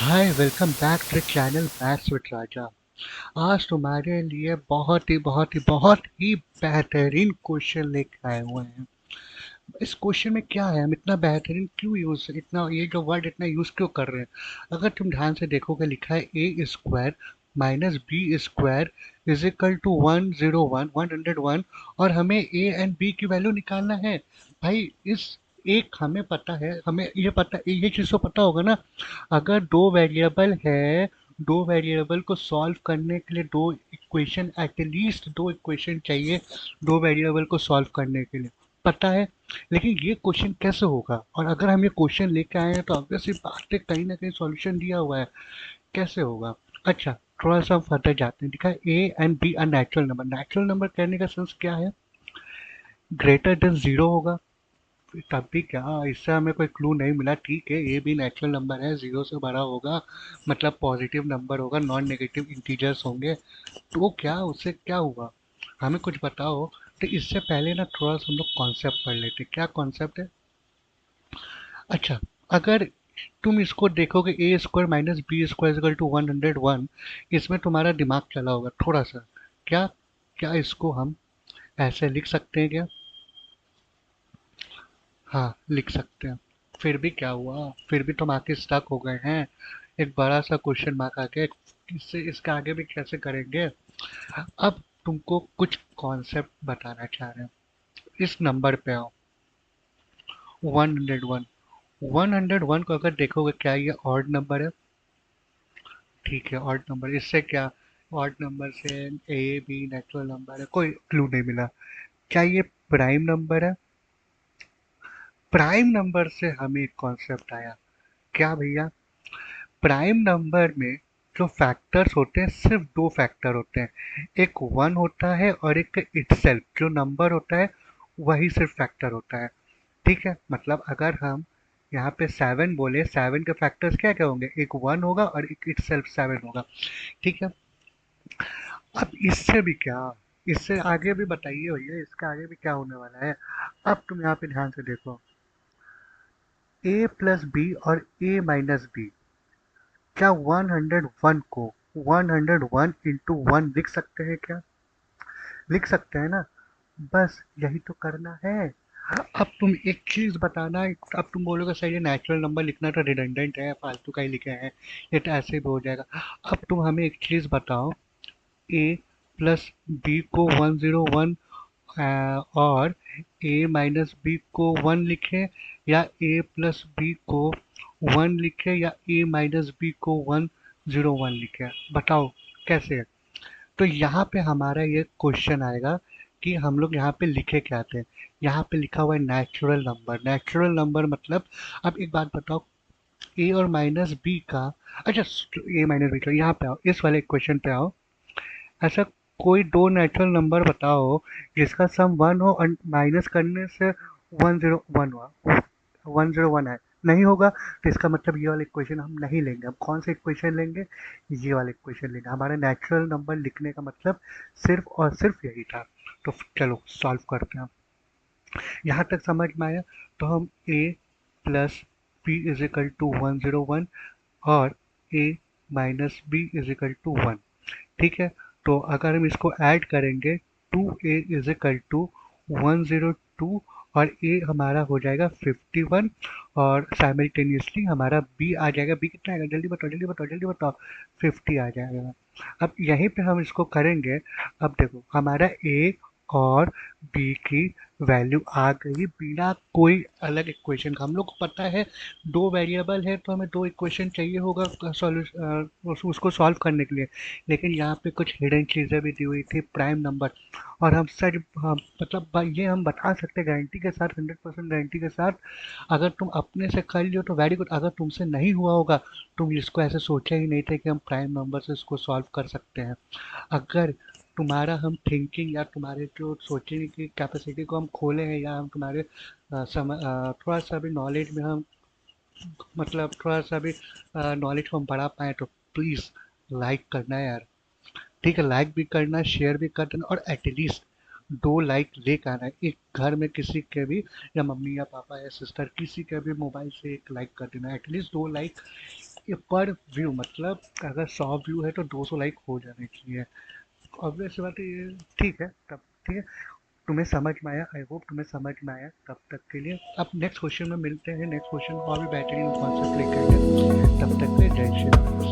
Hi welcome back to the channel maths with Raja. आज तुम्हारे लिए बहुत ही बेहतरीन क्वेश्चन लेके आए हुए हैं। इस क्वेश्चन में क्या है, हम इतना बेहतरीन क्यों यूज इतना ये जो वर्ड इतना यूज क्यों कर रहे हैं। अगर तुम ध्यान से देखोगे लिखा है A square minus B square is equal to 101 और हमें ए एंड बी की वैल्यू निकालना है। भाई इस एक हमें पता है, हमें ये चीज़ तो पता होगा ना। अगर दो वेरिएबल है, दो वेरिएबल को सॉल्व करने के लिए दो इक्वेशन, एटलीस्ट दो इक्वेशन चाहिए दो वेरिएबल को सॉल्व करने के लिए, पता है। लेकिन ये क्वेश्चन कैसे होगा, और अगर हम ये क्वेश्चन लेके आए हैं तो ऑब्वियसली बात है कहीं ना कहीं सॉल्यूशन दिया हुआ है, कैसे होगा। अच्छा, थोड़ा सा हम फर्दर जाते हैं। दिखा ए and be a natural number. Natural number कहने का सेंस क्या है, ग्रेटर देन जीरो होगा। तब भी क्या, इससे हमें कोई क्लू नहीं मिला। ठीक है, ये भी नेचुरल नंबर है, जीरो से बड़ा होगा, मतलब पॉजिटिव नंबर होगा, नॉन नेगेटिव इंटीजर्स होंगे। तो क्या उससे क्या हुआ, हमें कुछ बताओ। तो इससे पहले ना थोड़ा सा हम लोग कॉन्सेप्ट पढ़ लेते हैं। क्या कॉन्सेप्ट है। अच्छा, अगर तुम इसको देखोगे A square minus B square equal to 101, इसमें तुम्हारा दिमाग चला होगा थोड़ा सा। क्या क्या इसको हम ऐसे लिख सकते हैं क्या। हाँ लिख सकते हैं। फिर भी क्या हुआ, फिर भी तुम आके स्टक हो गए हैं, एक बड़ा सा क्वेश्चन मार्क आके। इससे इसके आगे भी कैसे करेंगे। अब तुमको कुछ कॉन्सेप्ट बताना चाह रहे हैं। इस नंबर पे आओ, 101। 101 को अगर देखोगे, क्या ये ऑड नंबर है। ठीक है, ऑड नंबर। इससे क्या, ऑड नंबर से ए बी नेचुरल नंबर है, कोई क्लू नहीं मिला। क्या ये प्राइम नंबर है। प्राइम नंबर से हमें एक कॉन्सेप्ट आया। क्या भैया, प्राइम नंबर में जो फैक्टर्स होते हैं सिर्फ दो फैक्टर होते हैं, एक वन होता है और एक इटसेल्फ जो नंबर होता है, वही सिर्फ फैक्टर होता है। ठीक है, मतलब अगर हम यहाँ पे सेवन बोले, सेवन के फैक्टर्स क्या क्या होंगे, एक वन होगा और एक इटसेल्फ सेवन होगा। ठीक है। अब इससे भी क्या, इससे आगे भी बताइए भैया, इसके आगे भी क्या होने वाला है। अब तुम यहाँ पे ध्यान से देखो, ए प्लस बी और ए माइनस बी। क्या 101 को 101 इंटू वन लिख सकते हैं क्या, लिख सकते हैं ना। बस यही तो करना है। अब तुम एक चीज बताना, अब तुम बोलोगे सही है, नेचुरल नंबर लिखना तो रिडंडेंट है, फालतू का ही लिखे हैं, ये तो ऐसे भी हो जाएगा। अब तुम हमें एक चीज बताओ, ए प्लस बी को 101 और ए माइनस बी को वन लिखे, या ए प्लस बी को वन लिखे, या ए माइनस बी को 101 लिखे, बताओ कैसे है। तो यहाँ पे हमारा ये क्वेश्चन आएगा कि हम लोग यहाँ पे लिखे क्या थे। यहाँ पे लिखा हुआ है नेचुरल नंबर। नेचुरल नंबर मतलब, अब एक बात बताओ, ए और माइनस बी का, अच्छा ए माइनस बी का, यहाँ पे आओ, इस वाले क्वेश्चन पे आओ। ऐसा कोई दो नेचुरल नंबर बताओ जिसका सम वन हो और माइनस करने से 101 हुआ, 101 है। नहीं होगा तो इसका मतलब ये वाला इक्वेशन हम नहीं लेंगे। हम कौन सा इक्वेशन लेंगे, ये वाला इक्वेशन लेंगे। हमारा नेचुरल नंबर लिखने का मतलब सिर्फ और सिर्फ यही था। तो चलो सॉल्व करते हैं। यहाँ तक समझ में आया। तो हम a plus B is equal to 101 और a minus B is equal to 1। ठीक है, तो अगर हम इसको ऐड करेंगे, 2a इज इक्वल टू 102 और a हमारा हो जाएगा 51, और साइमल्टेनियसली हमारा b आ जाएगा। b कितना आएगा, जल्दी बताओ जल्दी बताओ जल्दी बताओ। 50 आ जाएगा। अब यहीं पे हम इसको करेंगे। अब देखो हमारा a और b की वैल्यू आ गई बिना कोई अलग इक्वेशन का। हम लोग को पता है दो वेरिएबल है तो हमें दो इक्वेशन चाहिए होगा उसको सॉल्व करने के लिए। लेकिन यहाँ पे कुछ हिडन चीज़ें भी दी हुई थी, प्राइम नंबर। और हम मतलब ये हम बता सकते गारंटी के साथ, 100% गारंटी के साथ, अगर तुम अपने से कर लियो तो वेरी गुड। अगर तुमसे नहीं हुआ होगा, तुम इसको ऐसे सोचा ही नहीं थे कि हम प्राइम नंबर से इसको सॉल्व कर सकते हैं। अगर तुम्हारा हम थिंकिंग या तुम्हारे जो सोचने की कैपेसिटी को हम खोले हैं, या हम तुम्हारे थोड़ा सा भी नॉलेज में हम, मतलब थोड़ा सा भी नॉलेज को हम बढ़ा पाए, तो प्लीज़ लाइक करना है यार। ठीक है, लाइक भी करना, शेयर भी कर देना, और एटलीस्ट दो लाइक लेकर आना है। एक घर में किसी के भी, या मम्मी या पापा या सिस्टर किसी के भी मोबाइल से एक लाइक कर देना, एटलीस्ट दो लाइक ये पर व्यू मतलब अगर 100 व्यू है तो 200 लाइक हो जाने चाहिए। ऑब्वियस बात है ये। ठीक है तब। ठीक है। तुम्हें समझ में आया, आई होप तुम्हें समझ में आया। तब तक के लिए अब नेक्स्ट क्वेश्चन में मिलते हैं। नेक्स्ट क्वेश्चन और भी बेहतरीन कॉन्सेप्ट लेकर के। तब तक के लिए जय श्री राम।